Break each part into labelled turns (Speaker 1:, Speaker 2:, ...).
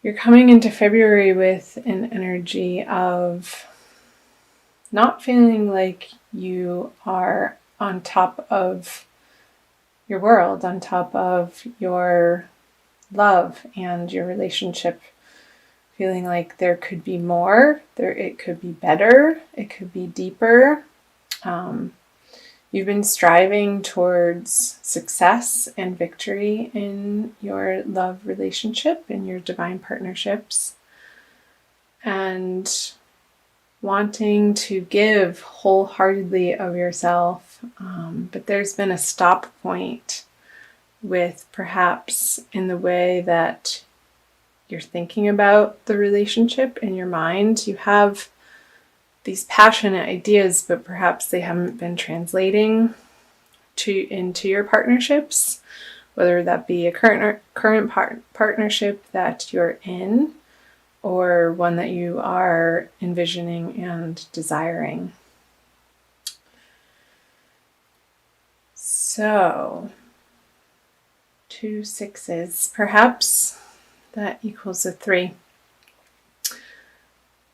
Speaker 1: You're coming into February with an energy of not feeling like you are on top of your world, on top of your love and your relationship, feeling like there could be more, it could be better, it could be deeper. You've been striving towards success and victory in your love relationship, in your divine partnerships, and wanting to give wholeheartedly of yourself. But there's been a stop point with perhaps in the way that you're thinking about the relationship in your mind. You have these passionate ideas, but perhaps they haven't been translating into your partnerships, whether that be a current partnership that you're in or one that you are envisioning and desiring. So 2 6s, perhaps that equals a 3.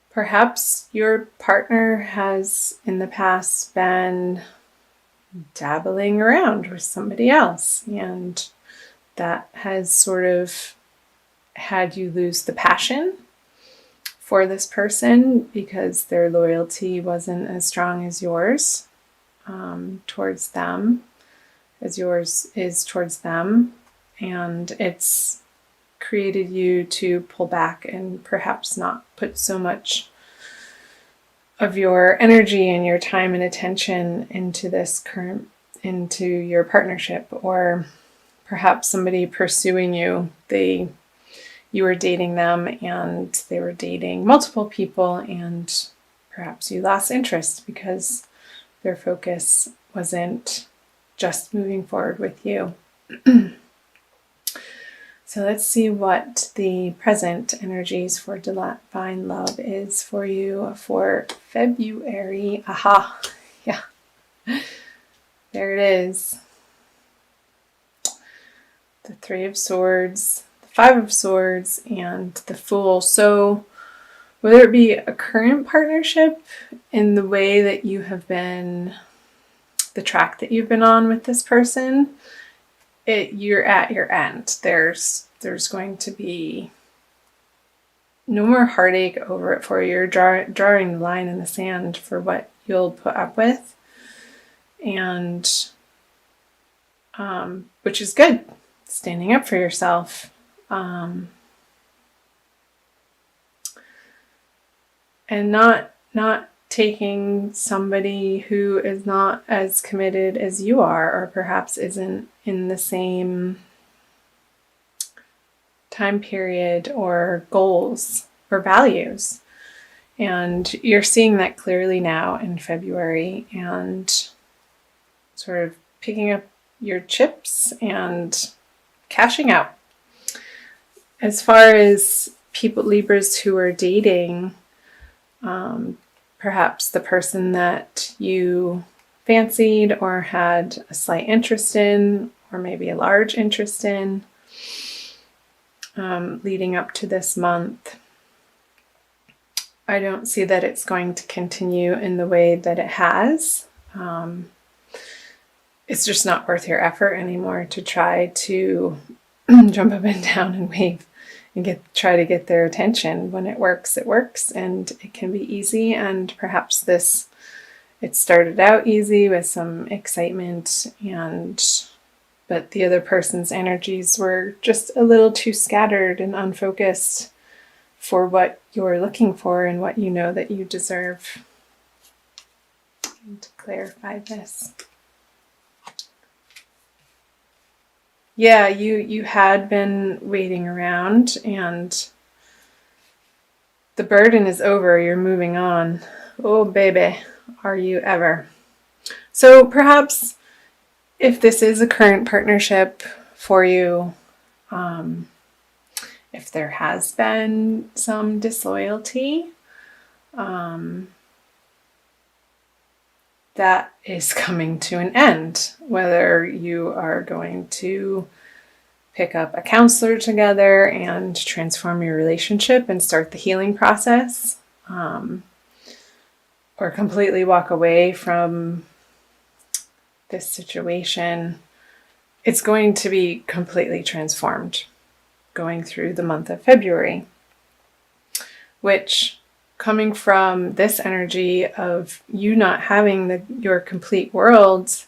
Speaker 1: Perhaps your partner has in the past been dabbling around with somebody else, and that has sort of had you lose the passion for this person because their loyalty wasn't as strong as yours towards them, as yours is towards them, and it's created you to pull back and perhaps not put so much of your energy and your time and attention into your partnership. Or perhaps somebody pursuing you, you were dating them and they were dating multiple people, and perhaps you lost interest because their focus wasn't just moving forward with you. So let's see what the present energies for divine love is for you for February. Aha, yeah, there it is. The 3 of Swords, the 5 of Swords, and the Fool. So whether it be a current partnership in the way that you have been, the track that you've been on with this person, you're at your end. There's going to be no more heartache over it for you. You're drawing the line in the sand for what you'll put up with, and which is good. Standing up for yourself. And not taking somebody who is not as committed as you are, or perhaps isn't in the same time period or goals or values. And you're seeing that clearly now in February, and sort of picking up your chips and cashing out. As far as Libras who are dating, perhaps the person that you fancied or had a slight interest in, or maybe a large interest in, leading up to this month, I don't see that it's going to continue in the way that it has. It's just not worth your effort anymore to try to jump up and down and wave and try to get their attention. When it works, and it can be easy. And perhaps it started out easy with some excitement, but the other person's energies were just a little too scattered and unfocused for what you're looking for and what you know that you deserve. And to clarify this. Yeah, you had been waiting around, and the burden is over. You're moving on. Oh, baby, are you ever. So perhaps if this is a current partnership for you, if there has been some disloyalty, that is coming to an end. Whether you are going to pick up a counselor together and transform your relationship and start the healing process, or completely walk away from this situation, it's going to be completely transformed going through the month of February, which, coming from this energy of you not having your complete world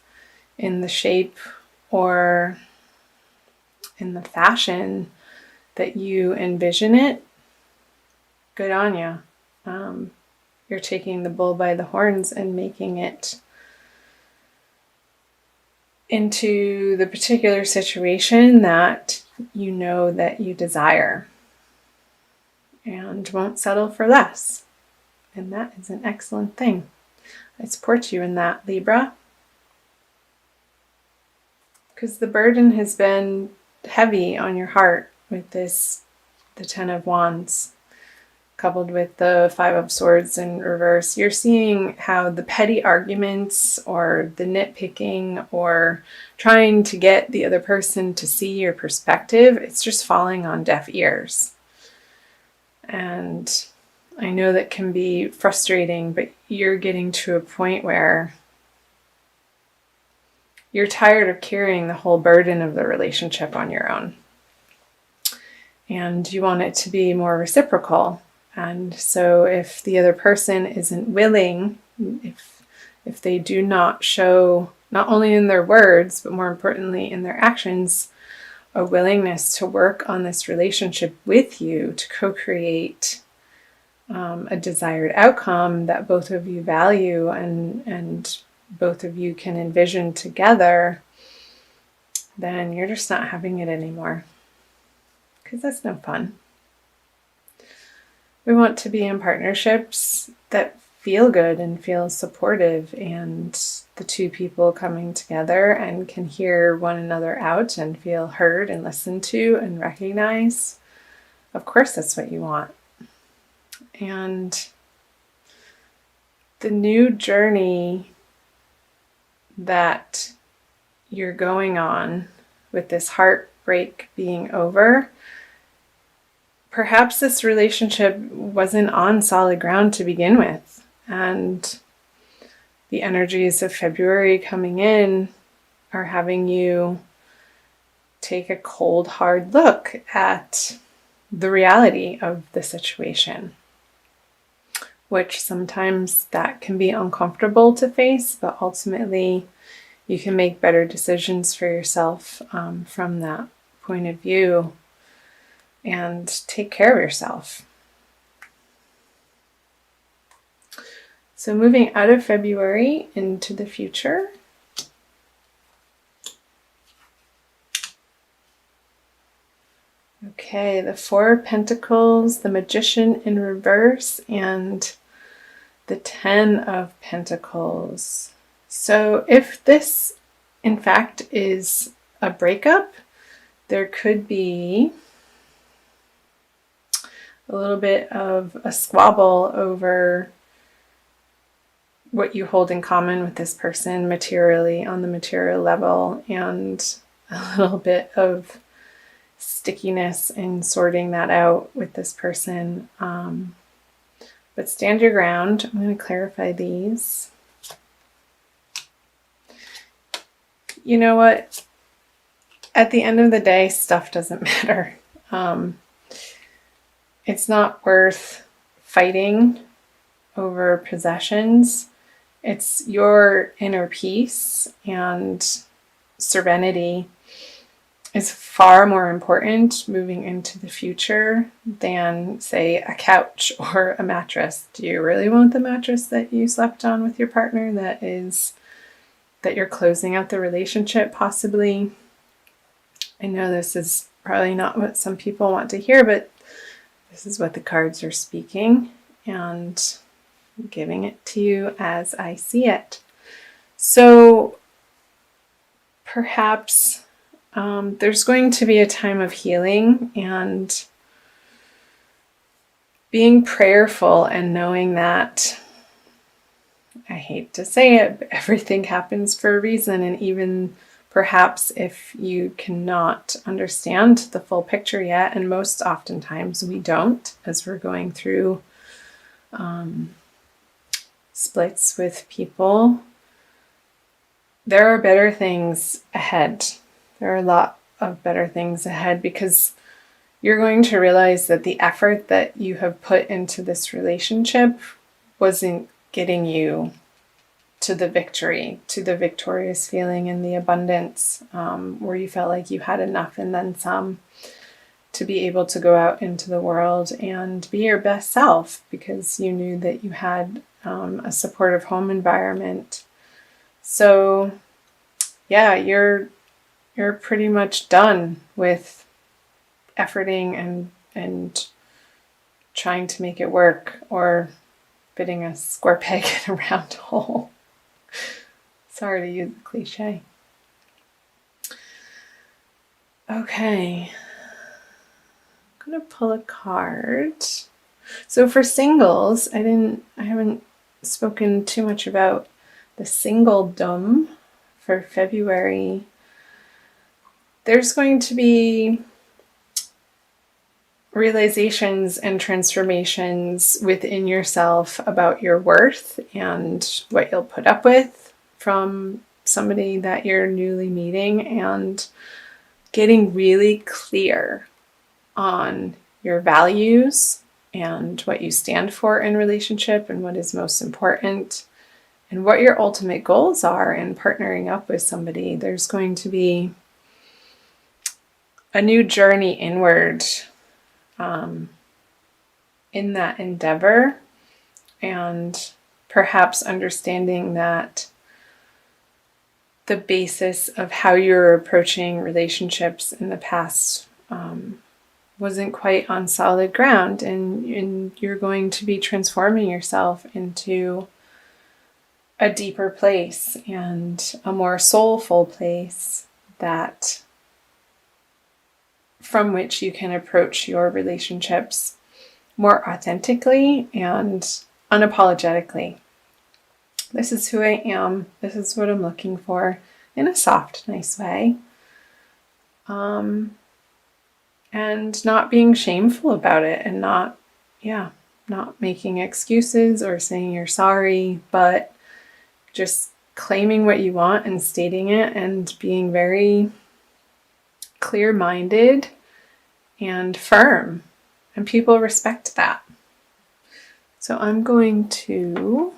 Speaker 1: in the shape or in the fashion that you envision it, good on you. You're taking the bull by the horns and making it into the particular situation that you know that you desire, and won't settle for less. And that is an excellent thing. I support you in that, Libra. Because the burden has been heavy on your heart with the Ten of Wands, coupled with the Five of Swords in reverse. You're seeing how the petty arguments or the nitpicking or trying to get the other person to see your perspective, it's just falling on deaf ears. And I know that can be frustrating, but you're getting to a point where you're tired of carrying the whole burden of the relationship on your own. And you want it to be more reciprocal. And so if the other person isn't willing, if they do not show, not only in their words, but more importantly in their actions, a willingness to work on this relationship with you to co-create a desired outcome that both of you value and both of you can envision together, then you're just not having it anymore. Because that's no fun. We want to be in partnerships that feel good and feel supportive, and the two people coming together and can hear one another out and feel heard and listened to and recognized. Of course, that's what you want. And the new journey that you're going on with this heartbreak being over, perhaps this relationship wasn't on solid ground to begin with. And the energies of February coming in are having you take a cold, hard look at the reality of the situation, which sometimes that can be uncomfortable to face, but ultimately you can make better decisions for yourself from that point of view and take care of yourself. So moving out of February into the future. Okay, the Four of Pentacles, the Magician in reverse, and the Ten of Pentacles. So if this, in fact, is a breakup, there could be a little bit of a squabble over what you hold in common with this person materially, on the material level, and a little bit of stickiness in sorting that out with this person. But stand your ground. I'm going to clarify these. You know what? At the end of the day, stuff doesn't matter. It's not worth fighting over possessions. It's your inner peace and serenity is far more important moving into the future than, say, a couch or a mattress. Do you really want the mattress that you slept on with your partner that you're closing out the relationship possibly? I know this is probably not what some people want to hear, but this is what the cards are speaking, and I'm giving it to you as I see it. So perhaps there's going to be a time of healing and being prayerful and knowing that, I hate to say it, but everything happens for a reason, and even perhaps if you cannot understand the full picture yet, and most oftentimes we don't as we're going through splits with people, there are better things ahead. There are a lot of better things ahead, because you're going to realize that the effort that you have put into this relationship wasn't getting you to the victory, to the victorious feeling and the abundance, where you felt like you had enough and then some to be able to go out into the world and be your best self, because you knew that you had a supportive home environment. So yeah, you're pretty much done with efforting and trying to make it work, or fitting a square peg in a round hole. Sorry to use the cliche. Okay. I'm going to pull a card. So for singles, I haven't spoken too much about the singledom for February. There's going to be realizations and transformations within yourself about your worth and what you'll put up with from somebody that you're newly meeting, and getting really clear on your values and what you stand for in relationship and what is most important and what your ultimate goals are in partnering up with somebody. There's going to be a new journey inward in that endeavor, and perhaps understanding that the basis of how you're approaching relationships in the past wasn't quite on solid ground, and you're going to be transforming yourself into a deeper place and a more soulful place that from which you can approach your relationships more authentically and unapologetically. This is who I am. This is what I'm looking for, in a soft, nice way. And not being shameful about it, and not making excuses or saying you're sorry, but just claiming what you want and stating it, and being very clear-minded and firm. And people respect that. So I'm going to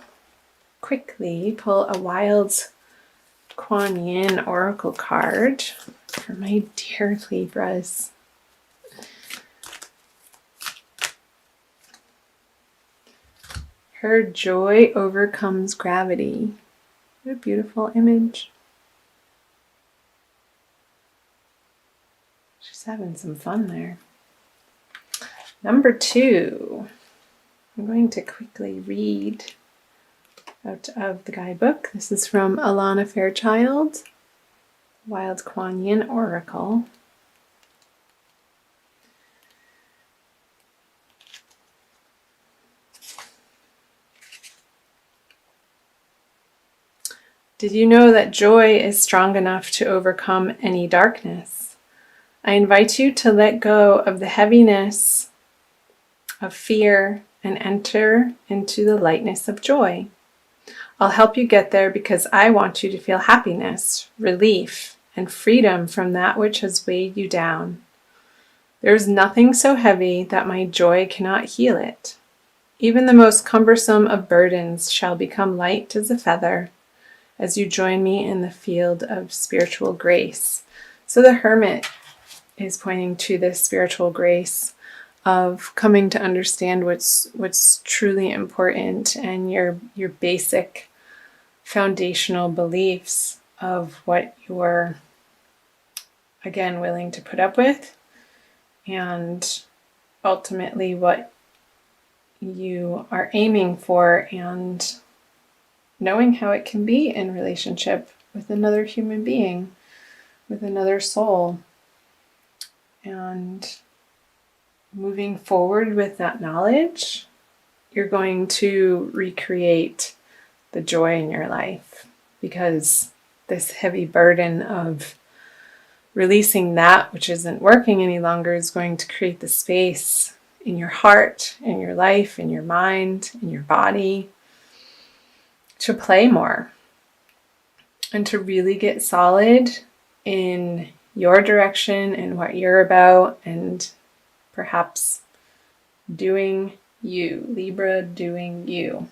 Speaker 1: quickly pull a Wild Kuan Yin Oracle card for my dear Libras. Her joy overcomes gravity. What a beautiful image. She's having some fun there. Number 2. I'm going to quickly read out of the guidebook. This is from Alana Fairchild, Wild Kuan Yin Oracle. Did you know that joy is strong enough to overcome any darkness? I invite you to let go of the heaviness of fear and enter into the lightness of joy. I'll help you get there because I want you to feel happiness, relief, and freedom from that which has weighed you down. There is nothing so heavy that my joy cannot heal it. Even the most cumbersome of burdens shall become light as a feather as you join me in the field of spiritual grace. So the Hermit is pointing to this spiritual grace of coming to understand what's truly important, and your basic foundational beliefs of what you're, again, willing to put up with, and ultimately what you are aiming for, and knowing how it can be in relationship with another human being, with another soul, and moving forward with that knowledge, you're going to recreate the joy in your life, because this heavy burden of releasing that which isn't working any longer is going to create the space in your heart, in your life, in your mind, in your body to play more and to really get solid in your direction and what you're about, and perhaps doing you, Libra, doing you.